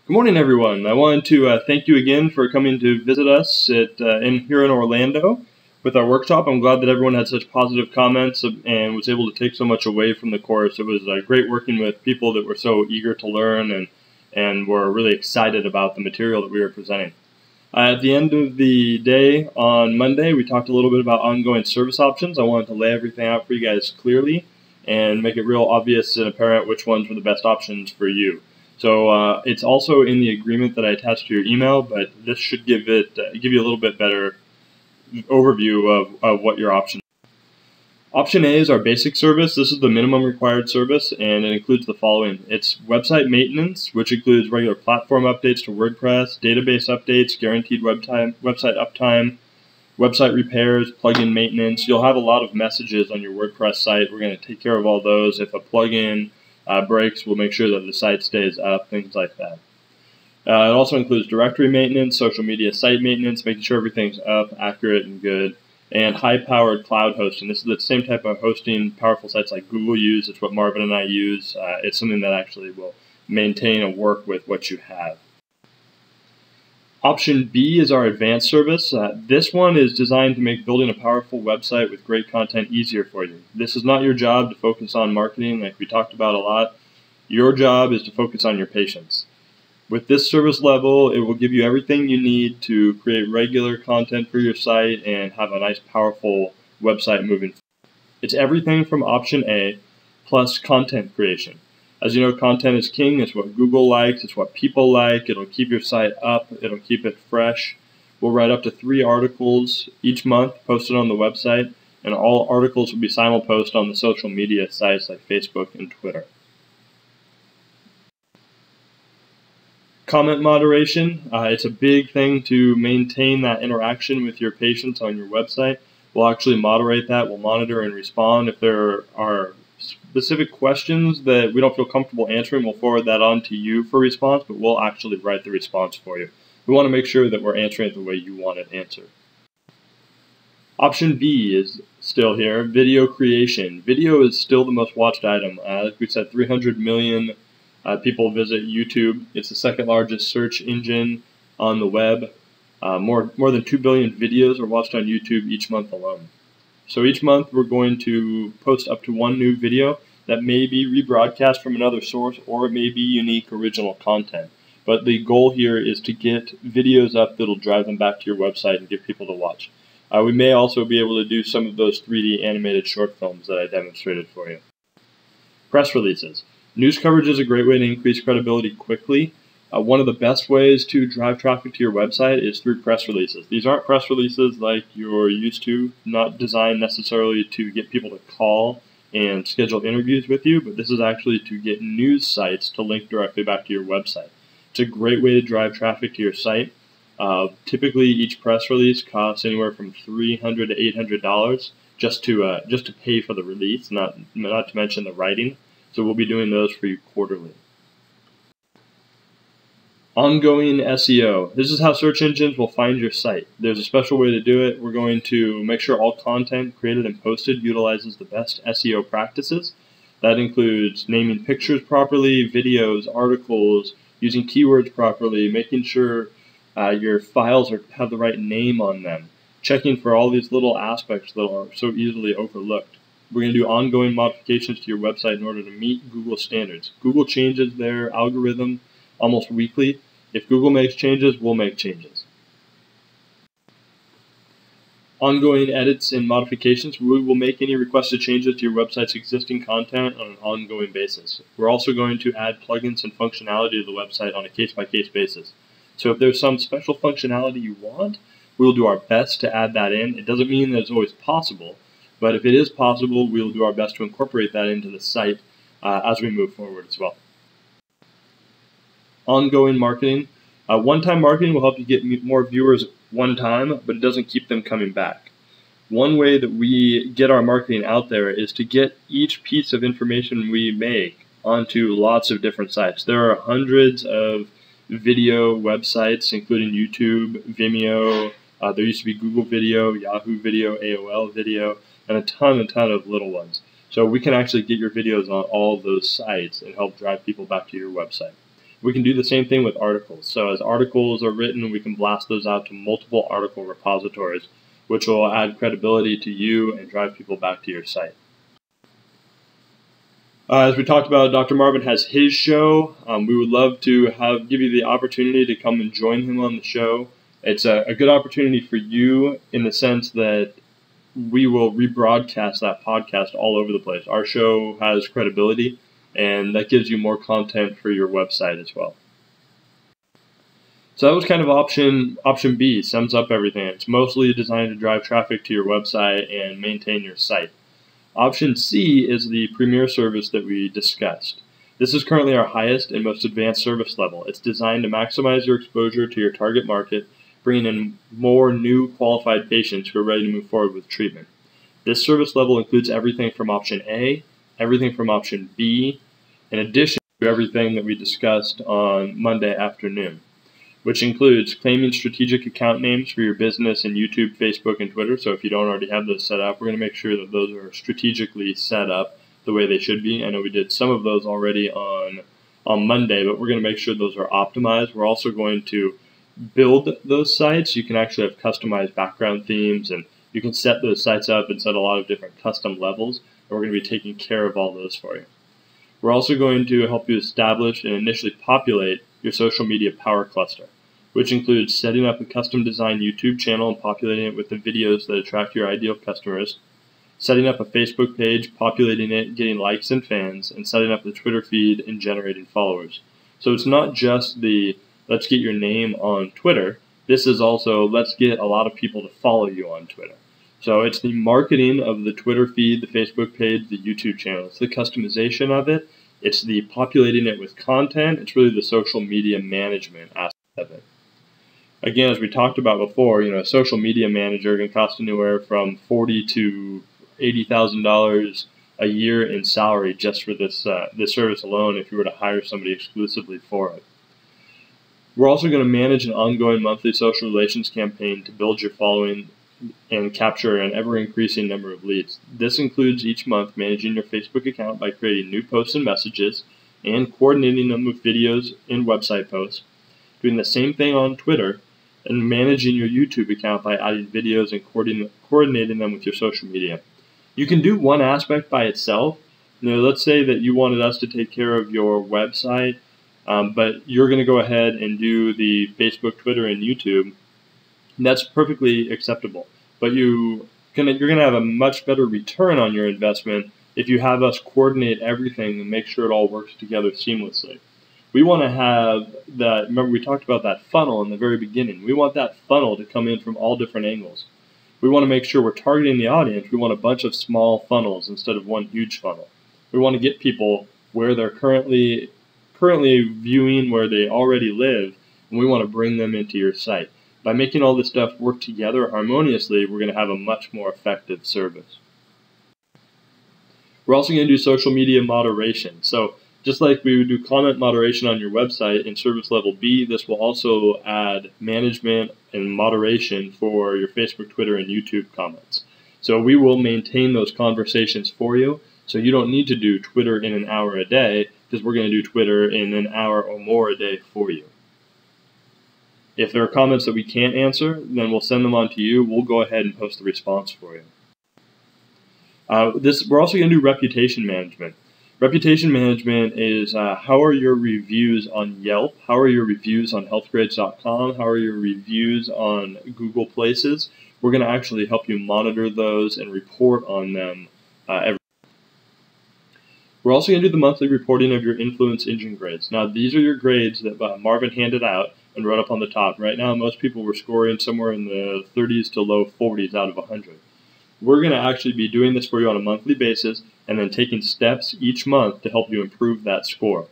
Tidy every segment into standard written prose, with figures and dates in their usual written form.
Good morning, everyone. I wanted to thank you again for coming to visit us here in Orlando with our workshop. I'm glad that everyone had such positive comments and was able to take so much away from the course. It was great working with people that were so eager to learn and were really excited about the material that we were presenting. At the end of the day on Monday, we talked a little bit about ongoing service options. I wanted to lay everything out for you guys clearly and make it real obvious and apparent which ones were the best options for you. So it's also in the agreement that I attached to your email, but this should give you a little bit better overview of what your options are. Option A is our basic service. This is the minimum required service, and it includes the following. It's website maintenance, which includes regular platform updates to WordPress, database updates, guaranteed website uptime, website repairs, plugin maintenance. You'll have a lot of messages on your WordPress site. We're going to take care of all those. If a plugin breaks, we'll make sure that the site stays up, things like that. It also includes directory maintenance, social media site maintenance, making sure everything's up, accurate, and good, and high-powered cloud hosting. This is the same type of hosting powerful sites like Google use. It's what Marvin and I use. It's something that actually will maintain and work with what you have. Option B is our advanced service. This one is designed to make building a powerful website with great content easier for you. This is not your job to focus on marketing like we talked about a lot. Your job is to focus on your patients. With this service level, it will give you everything you need to create regular content for your site and have a nice, powerful website moving forward. It's everything from option A plus content creation. As you know, content is king. It's what Google likes. It's what people like. It'll keep your site up. It'll keep it fresh. We'll write up to 3 articles each month posted on the website, and all articles will be simulposted on the social media sites like Facebook and Twitter. Comment moderation. It's a big thing to maintain that interaction with your patients on your website. We'll actually moderate that. We'll monitor and respond. If there are specific questions that we don't feel comfortable answering, we'll forward that on to you for response, but we'll actually write the response for you. We want to make sure that we're answering it the way you want it answered. Option B is still here, video creation. Video is still the most watched item. Like we said, 300 million people visit YouTube. It's the second largest search engine on the web. More than 2 billion videos are watched on YouTube each month alone. So each month we're going to post up to 1 new video that may be rebroadcast from another source, or it may be unique original content. But the goal here is to get videos up that'll drive them back to your website and get people to watch. We may also be able to do some of those 3D animated short films that I demonstrated for you. Press releases. News coverage is a great way to increase credibility quickly. One of the best ways to drive traffic to your website is through press releases. These aren't press releases like you're used to, not designed necessarily to get people to call and schedule interviews with you, but this is actually to get news sites to link directly back to your website. It's a great way to drive traffic to your site. Typically, each press release costs anywhere from $300 to $800 just to pay for the release, not to mention the writing. So we'll be doing those for you quarterly. Ongoing SEO. This is how search engines will find your site. There's a special way to do it. We're going to make sure all content created and posted utilizes the best SEO practices. That includes naming pictures properly, videos, articles, using keywords properly, making sure your files have the right name on them, checking for all these little aspects that are so easily overlooked. We're going to do ongoing modifications to your website in order to meet Google standards. Google changes their algorithm almost weekly. If Google makes changes, we'll make changes. Ongoing edits and modifications. We will make any requested changes to your website's existing content on an ongoing basis. We're also going to add plugins and functionality to the website on a case-by-case basis. So if there's some special functionality you want, we'll do our best to add that in. It doesn't mean that it's always possible, but if it is possible, we'll do our best to incorporate that into the site as we move forward as well. Ongoing marketing. One-time marketing will help you get more viewers one time, but it doesn't keep them coming back. One way that we get our marketing out there is to get each piece of information we make onto lots of different sites. There are hundreds of video websites, including YouTube, Vimeo, there used to be Google Video, Yahoo Video, AOL Video, and a ton of little ones. So we can actually get your videos on all of those sites and help drive people back to your website. We can do the same thing with articles. So as articles are written, we can blast those out to multiple article repositories, which will add credibility to you and drive people back to your site. As we talked about, Dr. Marvin has his show. We would love to give you the opportunity to come and join him on the show. It's a good opportunity for you in the sense that we will rebroadcast that podcast all over the place. Our show has credibility, and that gives you more content for your website as well. So that was kind of option B, sums up everything. It's mostly designed to drive traffic to your website and maintain your site. Option C is the premier service that we discussed. This is currently our highest and most advanced service level. It's designed to maximize your exposure to your target market, bringing in more new qualified patients who are ready to move forward with treatment. This service level includes everything from option A, everything from option B, in addition to everything that we discussed on Monday afternoon, which includes claiming strategic account names for your business in YouTube, Facebook, and Twitter. So if you don't already have those set up, we're going to make sure that those are strategically set up the way they should be. I know we did some of those already on Monday, but we're going to make sure those are optimized. We're also going to build those sites. You can actually have customized background themes, and you can set those sites up and set a lot of different custom levels, and we're going to be taking care of all those for you. We're also going to help you establish and initially populate your social media power cluster, which includes setting up a custom designed YouTube channel and populating it with the videos that attract your ideal customers, setting up a Facebook page, populating it, getting likes and fans, and setting up the Twitter feed and generating followers. So it's not just the let's get your name on Twitter. This is also let's get a lot of people to follow you on Twitter. So it's the marketing of the Twitter feed, the Facebook page, the YouTube channel. It's the customization of it. It's the populating it with content. It's really the social media management aspect of it. Again, as we talked about before, a social media manager can cost anywhere from $40,000 to $80,000 a year in salary just for this service alone if you were to hire somebody exclusively for it. We're also going to manage an ongoing monthly social relations campaign to build your following and capture an ever-increasing number of leads. This includes each month managing your Facebook account by creating new posts and messages and coordinating them with videos and website posts, doing the same thing on Twitter, and managing your YouTube account by adding videos and coordinating them with your social media. You can do one aspect by itself. Let's say that you wanted us to take care of your website, but you're going to go ahead and do the Facebook, Twitter, and YouTube. That's perfectly acceptable. But you're going to have a much better return on your investment if you have us coordinate everything and make sure it all works together seamlessly. We want to have that, remember we talked about that funnel in the very beginning. We want that funnel to come in from all different angles. We want to make sure we're targeting the audience. We want a bunch of small funnels instead of one huge funnel. We want to get people where they're currently viewing, where they already live, and we want to bring them into your site. By making all this stuff work together harmoniously, we're going to have a much more effective service. We're also going to do social media moderation. So just like we would do comment moderation on your website in service level B, this will also add management and moderation for your Facebook, Twitter, and YouTube comments. So we will maintain those conversations for you, so you don't need to do Twitter in an hour a day, because we're going to do Twitter in an hour or more a day for you. If there are comments that we can't answer, then we'll send them on to you. We'll go ahead and post the response for you. We're also going to do reputation management. Reputation management is how are your reviews on Yelp? How are your reviews on healthgrades.com? How are your reviews on Google Places? We're going to actually help you monitor those and report on them every. We're also going to do the monthly reporting of your influence engine grades. Now, these are your grades that Marvin handed out and wrote up on the top. Right now, most people were scoring somewhere in the 30s to low 40s out of 100. We're going to actually be doing this for you on a monthly basis and then taking steps each month to help you improve that score.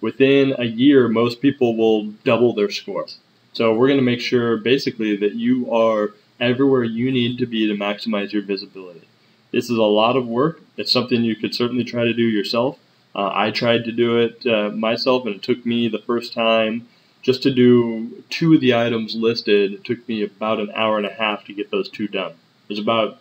Within a year, most people will double their score. So we're going to make sure basically that you are everywhere you need to be to maximize your visibility. This is a lot of work. It's something you could certainly try to do yourself. I tried to do it myself, and it took me the first time just to do 2 of the items listed. It took me about an hour and a half to get those 2 done. There's about,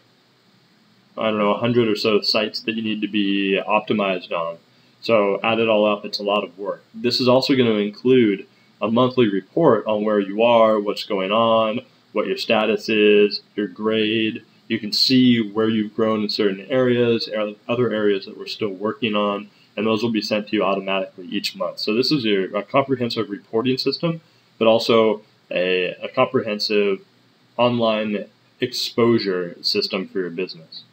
100 or so sites that you need to be optimized on. So add it all up, it's a lot of work. This is also going to include a monthly report on where you are, what's going on, what your status is, your grade. You can see where you've grown in certain areas, other areas that we're still working on, and those will be sent to you automatically each month. So this is a comprehensive reporting system, but also a comprehensive online exposure system for your business.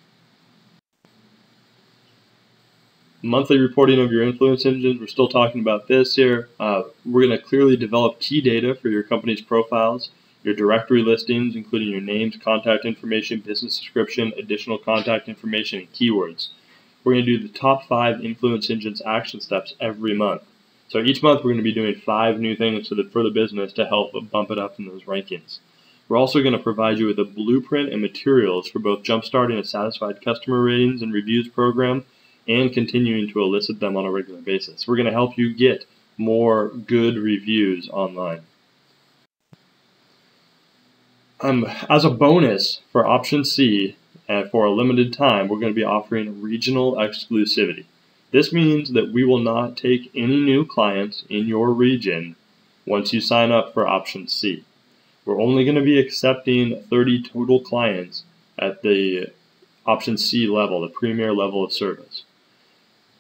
Monthly reporting of your influence engines, we're still talking about this here. We're going to clearly develop key data for your company's profiles, your directory listings, including your names, contact information, business description, additional contact information, and keywords. We're going to do the top 5 influence engines action steps every month. So each month we're going to be doing 5 new things for the business to help bump it up in those rankings. We're also going to provide you with a blueprint and materials for both jumpstarting a satisfied customer ratings and reviews program and continuing to elicit them on a regular basis. We're going to help you get more good reviews online. As a bonus for option C, for a limited time, we're going to be offering regional exclusivity. This means that we will not take any new clients in your region once you sign up for option C. We're only going to be accepting 30 total clients at the option C level, the premier level of service.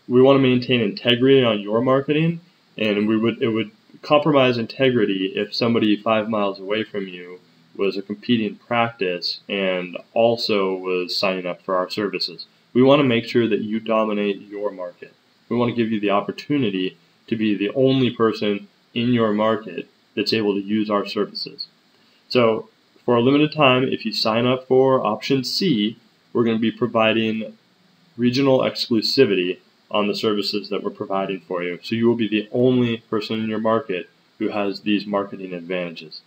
We want to maintain integrity on your marketing, and it would compromise integrity if somebody 5 miles away from you was a competing practice and also was signing up for our services. We want to make sure that you dominate your market. We want to give you the opportunity to be the only person in your market that's able to use our services. So for a limited time, if you sign up for option C, we're going to be providing regional exclusivity on the services that we're providing for you. So you will be the only person in your market who has these marketing advantages.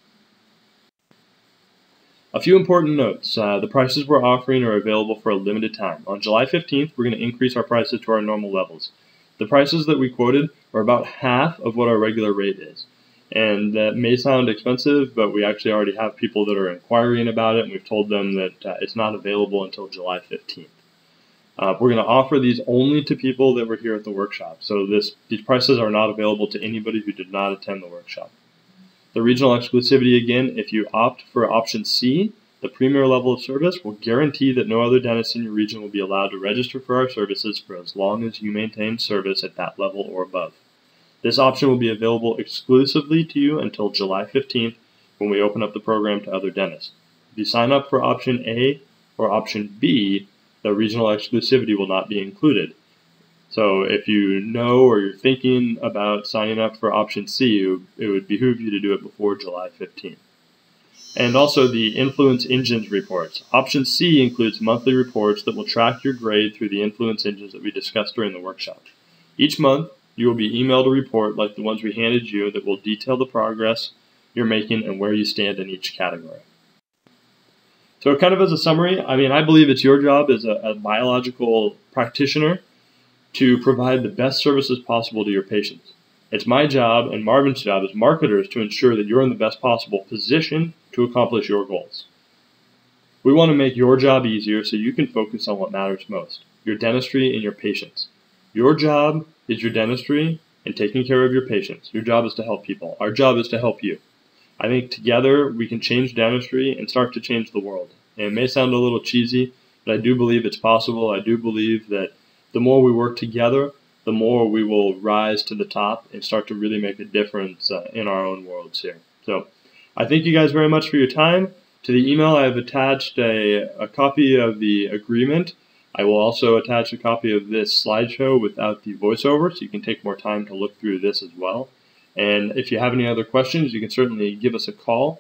A few important notes. The prices we're offering are available for a limited time. On July 15th, we're going to increase our prices to our normal levels. The prices that we quoted are about half of what our regular rate is. And that may sound expensive, but we actually already have people that are inquiring about it, and we've told them that it's not available until July 15th. We're going to offer these only to people that were here at the workshop. So these prices are not available to anybody who did not attend the workshop. The regional exclusivity, again, if you opt for option C, the premier level of service, will guarantee that no other dentist in your region will be allowed to register for our services for as long as you maintain service at that level or above. This option will be available exclusively to you until July 15th when we open up the program to other dentists. If you sign up for option A or option B, the regional exclusivity will not be included. So if you know or you're thinking about signing up for option C, it would behoove you to do it before July 15th. And also the influence engines reports. Option C includes monthly reports that will track your grade through the influence engines that we discussed during the workshop. Each month, you will be emailed a report like the ones we handed you that will detail the progress you're making and where you stand in each category. So kind of as a summary, I believe it's your job as a biological practitioner to provide the best services possible to your patients. It's my job and Marvin's job as marketers to ensure that you're in the best possible position to accomplish your goals. We want to make your job easier so you can focus on what matters most, your dentistry and your patients. Your job is your dentistry and taking care of your patients. Your job is to help people. Our job is to help you. I think together we can change dentistry and start to change the world. And it may sound a little cheesy, but I do believe it's possible. I do believe that the more we work together, the more we will rise to the top and start to really make a difference in our own worlds here. So I thank you guys very much for your time. To the email, I have attached a copy of the agreement. I will also attach a copy of this slideshow without the voiceover, so you can take more time to look through this as well. And if you have any other questions, you can certainly give us a call.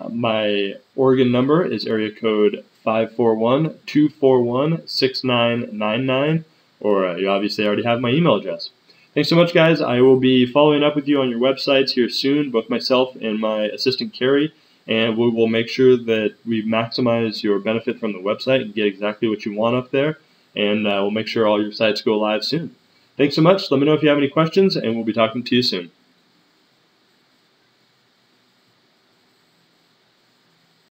My Oregon number is area code 541-241-6999, or you obviously already have my email address. Thanks so much, guys. I will be following up with you on your websites here soon, both myself and my assistant, Carrie, and we will make sure that we maximize your benefit from the website and get exactly what you want up there, and we'll make sure all your sites go live soon. Thanks so much. Let me know if you have any questions, and we'll be talking to you soon.